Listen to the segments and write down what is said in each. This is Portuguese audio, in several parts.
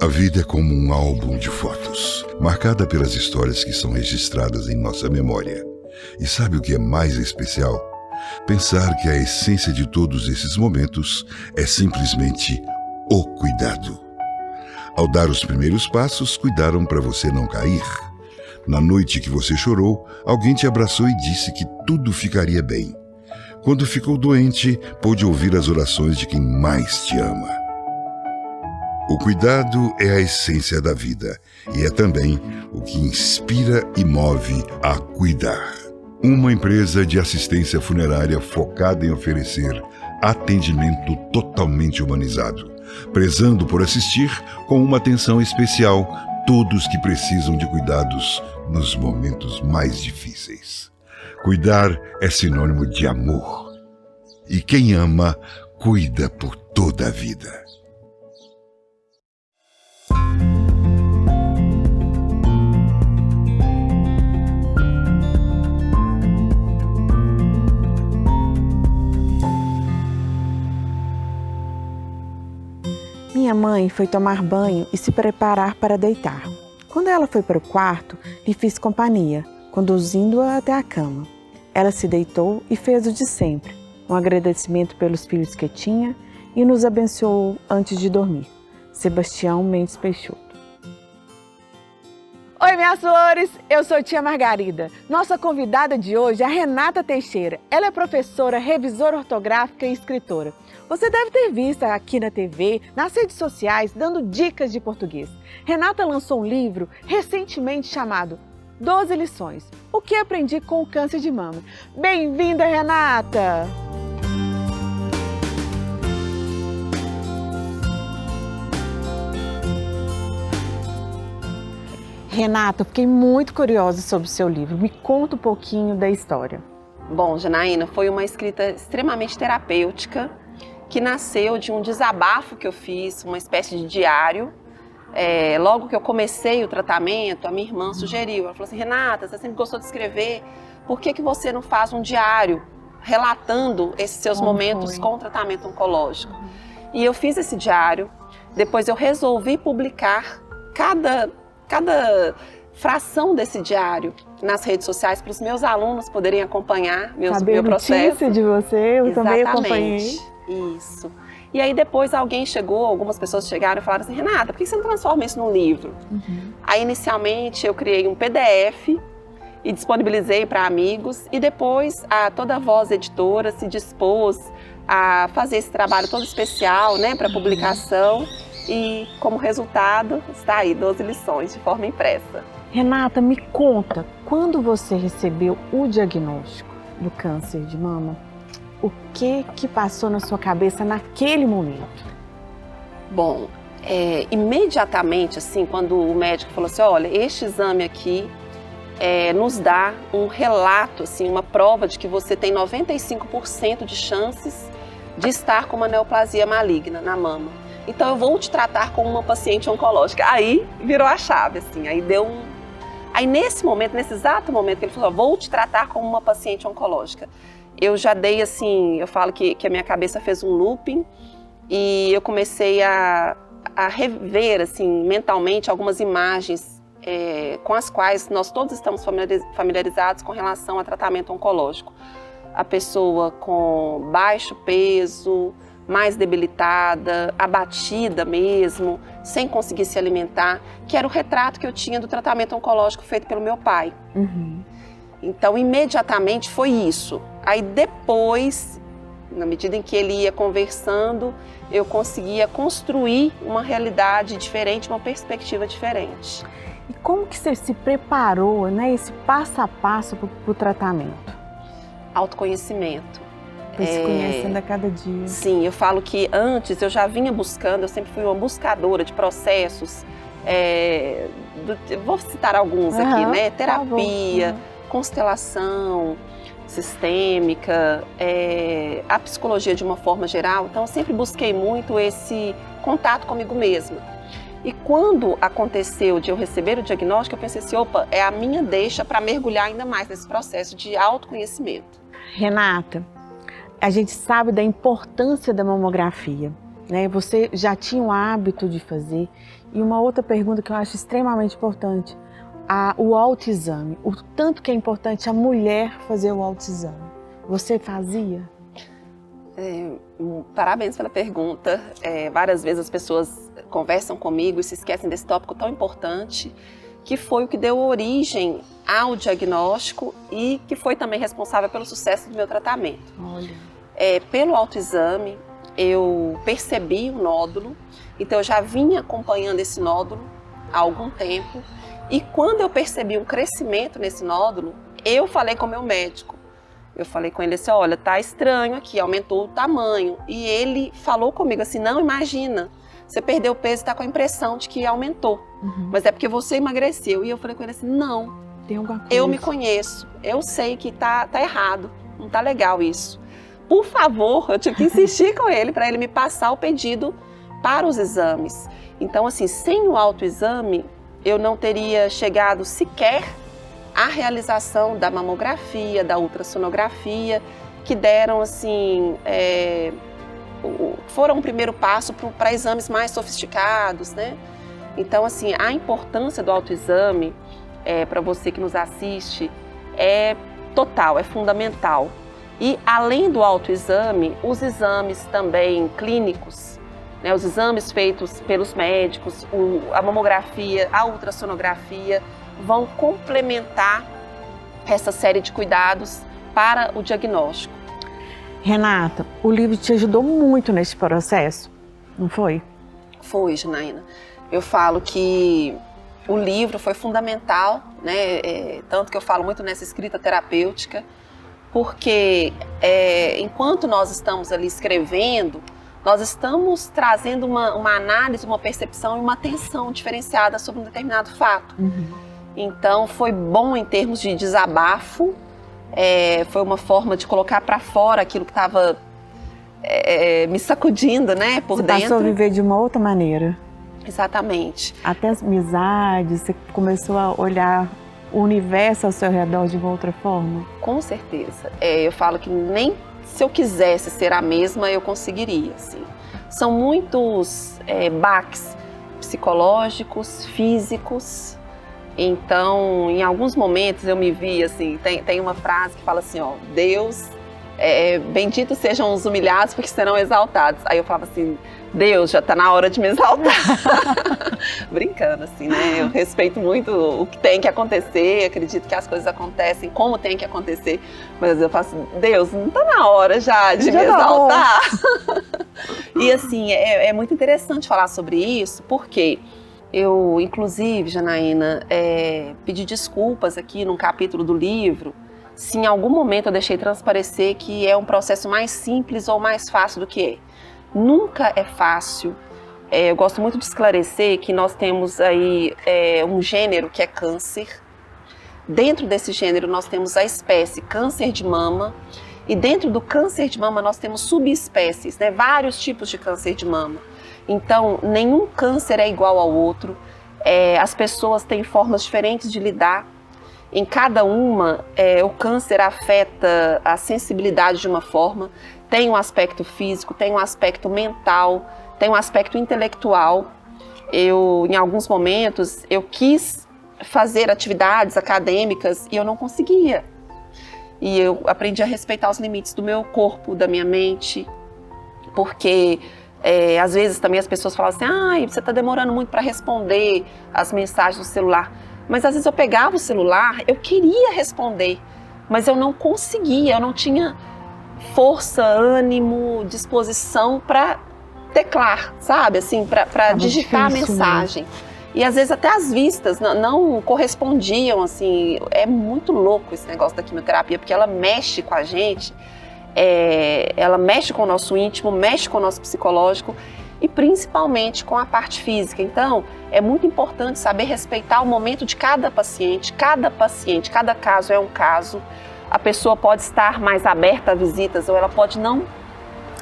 A vida é como um álbum de fotos, marcada pelas histórias que são registradas em nossa memória. E sabe o que é mais especial? Pensar que a essência de todos esses momentos é simplesmente o cuidado. Ao dar os primeiros passos, cuidaram para você não cair. Na noite que você chorou, alguém te abraçou e disse que tudo ficaria bem. Quando ficou doente, pôde ouvir as orações de quem mais te ama. O cuidado é a essência da vida e é também o que inspira e move a cuidar. Uma empresa de assistência funerária focada em oferecer atendimento totalmente humanizado, prezando por assistir com uma atenção especial todos que precisam de cuidados nos momentos mais difíceis. Cuidar é sinônimo de amor. E quem ama, cuida por toda a vida. Minha mãe foi tomar banho e se preparar para deitar. Quando ela foi para o quarto, lhe fiz companhia, conduzindo-a até a cama. Ela se deitou e fez o de sempre, um agradecimento pelos filhos que tinha e nos abençoou antes de dormir. Sebastião Mendes Peixoto. Oi, minhas flores! Eu sou tia Margarida. Nossa convidada de hoje é a Renata Teixeira. Ela é professora, revisora ortográfica e escritora. Você deve ter visto aqui na TV, nas redes sociais, dando dicas de português. Renata lançou um livro recentemente chamado 12 lições. O que aprendi com o câncer de mama. Bem-vinda, Renata! Renata, eu fiquei muito curiosa sobre o seu livro. Me conta um pouquinho da história. Bom, Janaína, foi uma escrita extremamente terapêutica que nasceu de um desabafo que eu fiz, uma espécie de diário. Logo que eu comecei o tratamento, a minha irmã sugeriu, ela falou assim: Renata, você sempre gostou de escrever, por que você não faz um diário relatando esses seus momentos com o tratamento oncológico? E eu fiz esse diário, depois eu resolvi publicar cada fração desse diário nas redes sociais para os meus alunos poderem acompanhar meu processo. Notícia de você, eu também acompanhei. Isso. E aí depois alguém chegou, algumas pessoas chegaram e falaram assim: Renata, por que você não transforma isso num livro? Aí inicialmente eu criei um PDF e disponibilizei para amigos e depois toda a Voz Editora se dispôs a fazer esse trabalho todo especial, né, para publicação. E como resultado está aí 12 lições de forma impressa. Renata, me conta, quando você recebeu o diagnóstico do câncer de mama, o que passou na sua cabeça naquele momento? Bom, imediatamente, assim, quando o médico falou assim: olha, este exame aqui nos dá um relato, assim, uma prova de que você tem 95% de chances de estar com uma neoplasia maligna na mama. Então eu vou te tratar como uma paciente oncológica. Aí virou a chave, assim, Aí nesse momento, nesse exato momento que ele falou: vou te tratar como uma paciente oncológica, eu já dei, assim, eu falo que a minha cabeça fez um looping e eu comecei a rever, assim, mentalmente algumas imagens com as quais nós todos estamos familiarizados com relação a tratamento oncológico. A pessoa com baixo peso, mais debilitada, abatida mesmo, sem conseguir se alimentar, que era o retrato que eu tinha do tratamento oncológico feito pelo meu pai. Então, imediatamente foi isso. Aí depois, na medida em que ele ia conversando, eu conseguia construir uma realidade diferente, uma perspectiva diferente. E como que você se preparou, né, esse passo a passo para o tratamento? Autoconhecimento. Se conhecendo a cada dia. Sim, eu falo que antes eu já vinha buscando, eu sempre fui uma buscadora de processos, vou citar alguns aqui, né? Terapia, constelação sistêmica, a psicologia de uma forma geral. Então eu sempre busquei muito esse contato comigo mesma. E quando aconteceu de eu receber o diagnóstico, eu pensei assim: opa, é a minha deixa para mergulhar ainda mais nesse processo de autoconhecimento. Renata, a gente sabe da importância da mamografia. né? Você já tinha o hábito de fazer. E uma outra pergunta que eu acho extremamente importante, o autoexame. O tanto que é importante a mulher fazer o autoexame. Você fazia? Parabéns pela pergunta. Várias vezes as pessoas conversam comigo e se esquecem desse tópico tão importante, que foi o que deu origem ao diagnóstico e que foi também responsável pelo sucesso do meu tratamento. Olha. Pelo autoexame, eu percebi o nódulo, então eu já vinha acompanhando esse nódulo há algum tempo, e quando eu percebi um crescimento nesse nódulo, eu falei com o meu médico. Eu falei com ele assim, olha, tá estranho aqui, aumentou o tamanho. E ele falou comigo assim, não, imagina, você perdeu peso e tá com a impressão de que aumentou, mas é porque você emagreceu. E eu falei com ele assim, não, tem alguma coisa. Eu me conheço, eu sei que tá errado, não tá legal isso. Por favor, eu tive que insistir com ele para ele me passar o pedido para os exames. Então, assim, sem o autoexame, eu não teria chegado sequer à realização da mamografia, da ultrassonografia, que deram, assim, foram um primeiro passo para exames mais sofisticados, né? Então, assim, a importância do autoexame, para você que nos assiste, é total, é fundamental. E além do autoexame, os exames também clínicos, né, os exames feitos pelos médicos, a mamografia, a ultrassonografia, vão complementar essa série de cuidados para o diagnóstico. Renata, o livro te ajudou muito nesse processo, não foi? Foi, Janaína. Eu falo que o livro foi fundamental, né? Tanto que eu falo muito nessa escrita terapêutica, porque enquanto nós estamos ali escrevendo, nós estamos trazendo uma análise, uma percepção e uma atenção diferenciada sobre um determinado fato. Então foi bom em termos de desabafo, foi uma forma de colocar para fora aquilo que estava me sacudindo, né, por dentro. Você passou a viver de uma outra maneira. Exatamente. Até as amizades, você começou a olhar o universo ao seu redor de uma outra forma? Com certeza. Eu falo que nem se eu quisesse ser a mesma, eu conseguiria. Assim. São muitos baques psicológicos, físicos. Então, em alguns momentos eu me vi assim, tem uma frase que fala assim, ó, Deus, benditos sejam os humilhados porque serão exaltados. Aí eu falava assim, Deus, já tá na hora de me exaltar. Brincando assim, né? Eu respeito muito o que tem que acontecer, acredito que as coisas acontecem como tem que acontecer, mas eu faço, Deus, não tá na hora já de me exaltar? E assim, é muito interessante falar sobre isso, porque eu, inclusive, Janaína, pedi desculpas aqui num capítulo do livro, se em algum momento eu deixei transparecer que é um processo mais simples ou mais fácil do que é. Nunca é fácil. Eu gosto muito de esclarecer que nós temos aí um gênero que é câncer. Dentro desse gênero nós temos a espécie câncer de mama e dentro do câncer de mama nós temos subespécies, né? Vários tipos de câncer de mama. Então, nenhum câncer é igual ao outro. As pessoas têm formas diferentes de lidar. Em cada uma, o câncer afeta a sensibilidade de uma forma. Tem um aspecto físico, tem um aspecto mental, tem um aspecto intelectual. Em alguns momentos, eu quis fazer atividades acadêmicas e eu não conseguia. E eu aprendi a respeitar os limites do meu corpo, da minha mente, porque às vezes também as pessoas falam assim, você está demorando muito para responder as mensagens do celular. Mas às vezes eu pegava o celular, eu queria responder, mas eu não conseguia, eu não tinha força, ânimo, disposição para teclar, sabe? Assim, para digitar difícil, a mensagem. Né? E às vezes até as vistas não correspondiam, assim. É muito louco esse negócio da quimioterapia, porque ela mexe com a gente, ela mexe com o nosso íntimo, mexe com o nosso psicológico e principalmente com a parte física. Então, é muito importante saber respeitar o momento de cada paciente, cada caso é um caso. A pessoa pode estar mais aberta a visitas ou ela pode não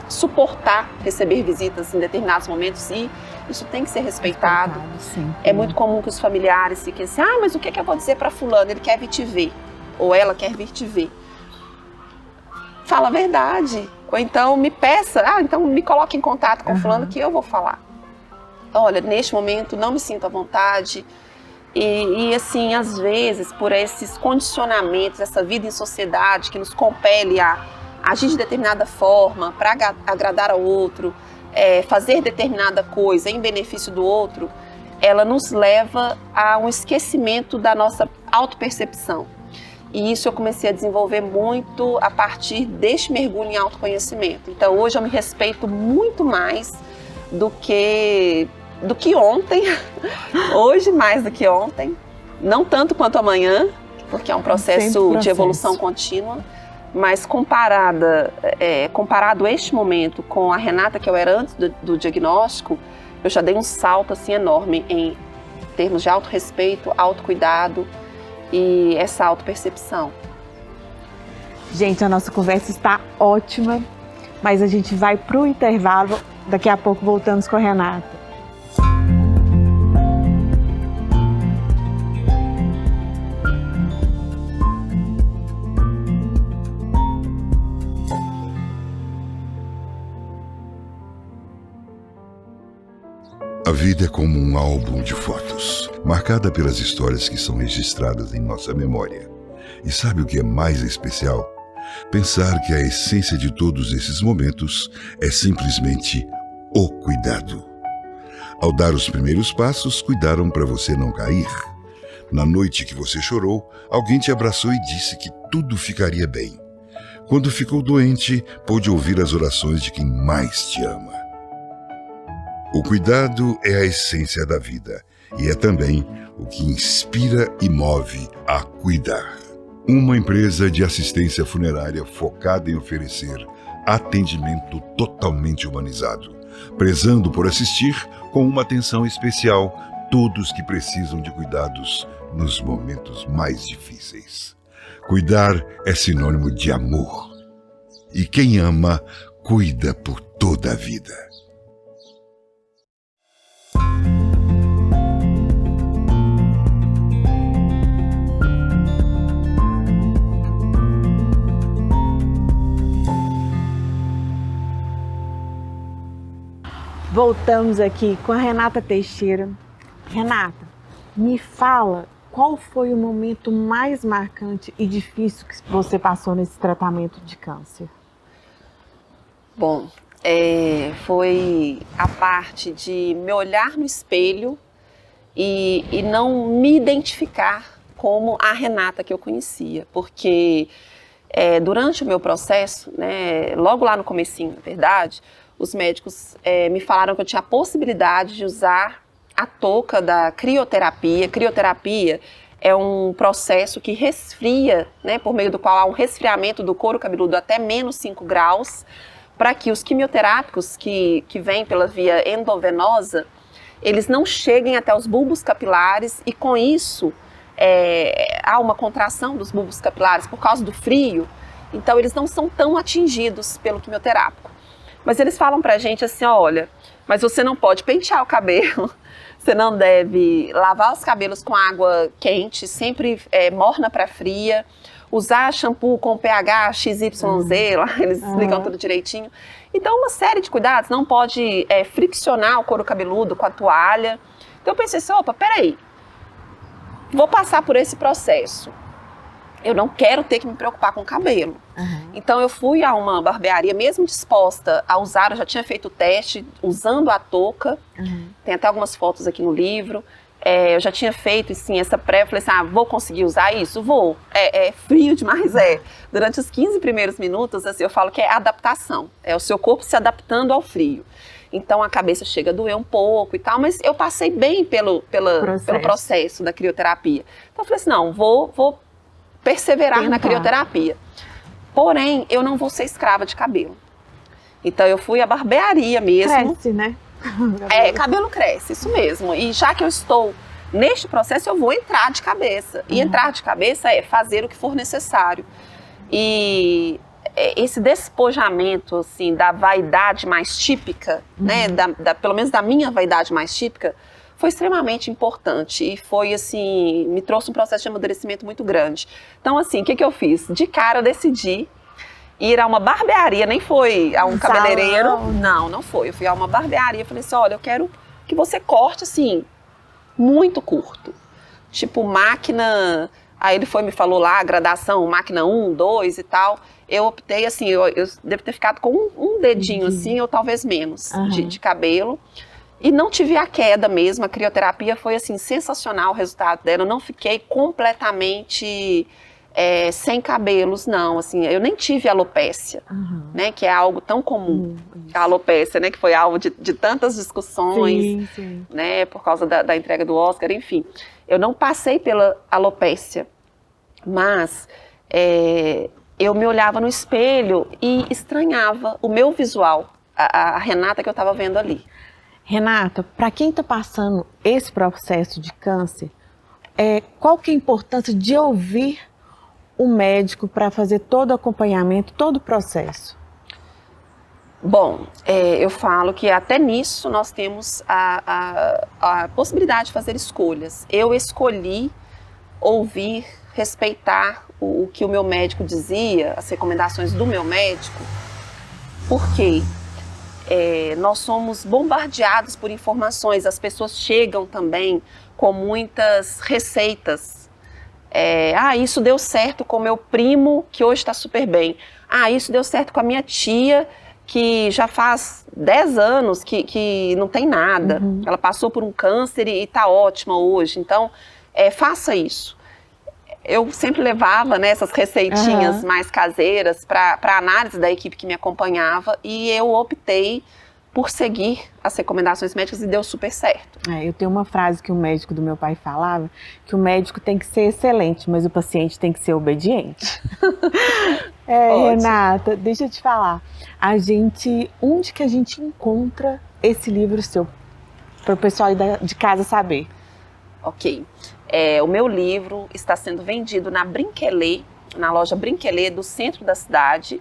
suportar receber visitas em determinados momentos e isso tem que ser respeitado. É muito comum que os familiares fiquem assim, mas o que eu vou dizer para fulano? Ele quer vir te ver ou ela quer vir te ver. Fala a verdade. Ou então me peça, então me coloque em contato com fulano que eu vou falar. Olha, neste momento não me sinto à vontade. E assim, às vezes, por esses condicionamentos, essa vida em sociedade que nos compele a agir de determinada forma, para agradar ao outro, fazer determinada coisa em benefício do outro, ela nos leva a um esquecimento da nossa autopercepção. E isso eu comecei a desenvolver muito a partir deste mergulho em autoconhecimento. Então hoje eu me respeito muito mais do que ontem, hoje mais do que ontem, não tanto quanto amanhã, porque é um processo de evolução contínua, mas comparado este momento com a Renata que eu era antes do diagnóstico, eu já dei um salto assim enorme em termos de autorrespeito, autocuidado e essa autopercepção. Gente, a nossa conversa está ótima, mas a gente vai para o intervalo, daqui a pouco voltamos com a Renata. A vida é como um álbum de fotos, marcada pelas histórias que são registradas em nossa memória. E sabe o que é mais especial? Pensar que a essência de todos esses momentos é simplesmente o cuidado. Ao dar os primeiros passos, cuidaram para você não cair. Na noite que você chorou, alguém te abraçou e disse que tudo ficaria bem. Quando ficou doente, pôde ouvir as orações de quem mais te ama. O cuidado é a essência da vida e é também o que inspira e move a cuidar. Uma empresa de assistência funerária focada em oferecer atendimento totalmente humanizado, prezando por assistir com uma atenção especial todos que precisam de cuidados nos momentos mais difíceis. Cuidar é sinônimo de amor. E quem ama, cuida por toda a vida. Voltamos aqui com a Renata Teixeira. Renata, me fala qual foi o momento mais marcante e difícil que você passou nesse tratamento de câncer? Bom, foi a parte de me olhar no espelho e não me identificar como a Renata que eu conhecia, porque durante o meu processo, né, logo lá no comecinho, na verdade, os médicos me falaram que eu tinha a possibilidade de usar a touca da crioterapia. Crioterapia é um processo que resfria, né, por meio do qual há um resfriamento do couro cabeludo até menos 5 graus, para que os quimioterápicos que vêm pela via endovenosa, eles não cheguem até os bulbos capilares e com isso há uma contração dos bulbos capilares por causa do frio, então eles não são tão atingidos pelo quimioterápico. Mas eles falam pra gente assim, olha, mas você não pode pentear o cabelo, você não deve lavar os cabelos com água quente, sempre morna para fria, usar shampoo com pH XYZ, lá eles explicam tudo direitinho. Então uma série de cuidados, não pode friccionar o couro cabeludo com a toalha. Então eu pensei assim, opa, peraí, vou passar por esse processo. Eu não quero ter que me preocupar com o cabelo. Então eu fui a uma barbearia, mesmo disposta a usar, eu já tinha feito o teste usando a touca, tem até algumas fotos aqui no livro, eu já tinha feito assim, essa pré, eu falei assim, vou conseguir usar isso? Vou. É frio demais, Durante os 15 primeiros minutos, assim, eu falo que é adaptação, é o seu corpo se adaptando ao frio. Então a cabeça chega a doer um pouco e tal, mas eu passei bem pelo processo da crioterapia. Então eu falei assim, não, vou perseverar na crioterapia. Porém, eu não vou ser escrava de cabelo. Então eu fui à barbearia mesmo. Cresce, né? Cabelo cresce, isso mesmo. E já que eu estou neste processo, eu vou entrar de cabeça. E entrar de cabeça é fazer o que for necessário. E esse despojamento, assim, da vaidade mais típica, né, pelo menos da minha vaidade mais típica, foi extremamente importante e foi assim, me trouxe um processo de amadurecimento muito grande. Então assim, o que eu fiz? De cara eu decidi ir a uma barbearia, nem foi a um cabeleireiro. Salão. Não foi. Eu fui a uma barbearia, falei assim, olha, eu quero que você corte assim, muito curto. Tipo máquina, aí ele me falou lá, a gradação, máquina 1, 2 e tal. Eu optei assim, eu devo ter ficado com um dedinho assim, ou talvez menos, de cabelo. E não tive a queda mesmo, a crioterapia foi assim, sensacional o resultado dela. Eu não fiquei completamente sem cabelos, não. Assim, eu nem tive alopécia, né, que é algo tão comum. A alopécia, né, que foi alvo de tantas discussões, Sim. né, por causa da entrega do Oscar, enfim. Eu não passei pela alopécia, mas eu me olhava no espelho e estranhava o meu visual, a Renata que eu estava vendo ali. Renata, para quem está passando esse processo de câncer, qual que é a importância de ouvir o médico para fazer todo o acompanhamento, todo o processo? Bom, eu falo que até nisso nós temos a possibilidade de fazer escolhas. Eu escolhi ouvir, respeitar o que o meu médico dizia, as recomendações do meu médico, porque nós somos bombardeados por informações, as pessoas chegam também com muitas receitas. Isso deu certo com meu primo, que hoje está super bem. Isso deu certo com a minha tia, que já faz 10 anos que não tem nada. Ela passou por um câncer e está ótima hoje. Então, faça isso. Eu sempre levava, né, essas receitinhas mais caseiras para análise da equipe que me acompanhava e eu optei por seguir as recomendações médicas e deu super certo. Eu tenho uma frase que o médico do meu pai falava, que o médico tem que ser excelente, mas o paciente tem que ser obediente. Renata, deixa eu te falar, onde que a gente encontra esse livro seu, para o pessoal de casa saber? Ok. O meu livro está sendo vendido na Brinquelê, na loja Brinquelê do centro da cidade,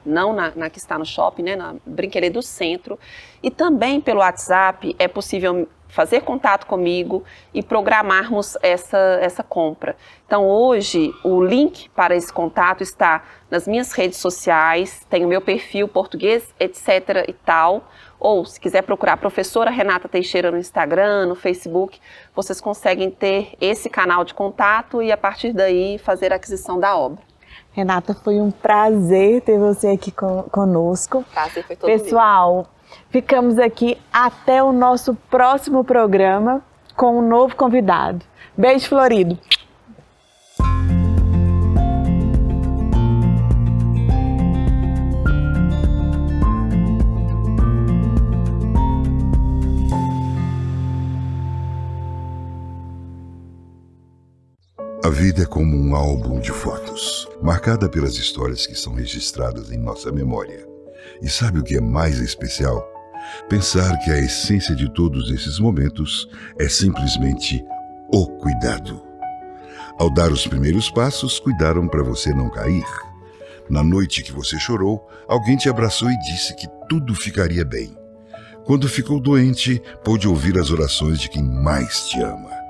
não na que está no shopping, né, na Brinquelê do centro. E também pelo WhatsApp é possível fazer contato comigo e programarmos essa compra. Então hoje o link para esse contato está nas minhas redes sociais, tem o meu perfil português, etc e tal. Ou se quiser procurar professora Renata Teixeira no Instagram, no Facebook, vocês conseguem ter esse canal de contato e a partir daí fazer a aquisição da obra. Renata, foi um prazer ter você aqui conosco. Prazer foi todo meu. Pessoal, ficamos aqui até o nosso próximo programa com um novo convidado. Beijo florido! A vida é como um álbum de fotos, marcada pelas histórias que são registradas em nossa memória. E sabe o que é mais especial? Pensar que a essência de todos esses momentos é simplesmente o cuidado. Ao dar os primeiros passos, cuidaram para você não cair. Na noite que você chorou, alguém te abraçou e disse que tudo ficaria bem. Quando ficou doente, pôde ouvir as orações de quem mais te ama.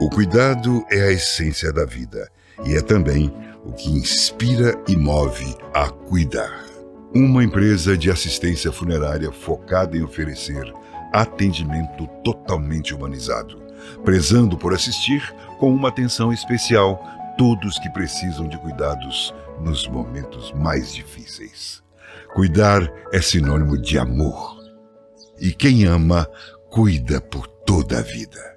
O cuidado é a essência da vida e é também o que inspira e move a cuidar. Uma empresa de assistência funerária focada em oferecer atendimento totalmente humanizado, prezando por assistir com uma atenção especial todos que precisam de cuidados nos momentos mais difíceis. Cuidar é sinônimo de amor. E quem ama, cuida por toda a vida.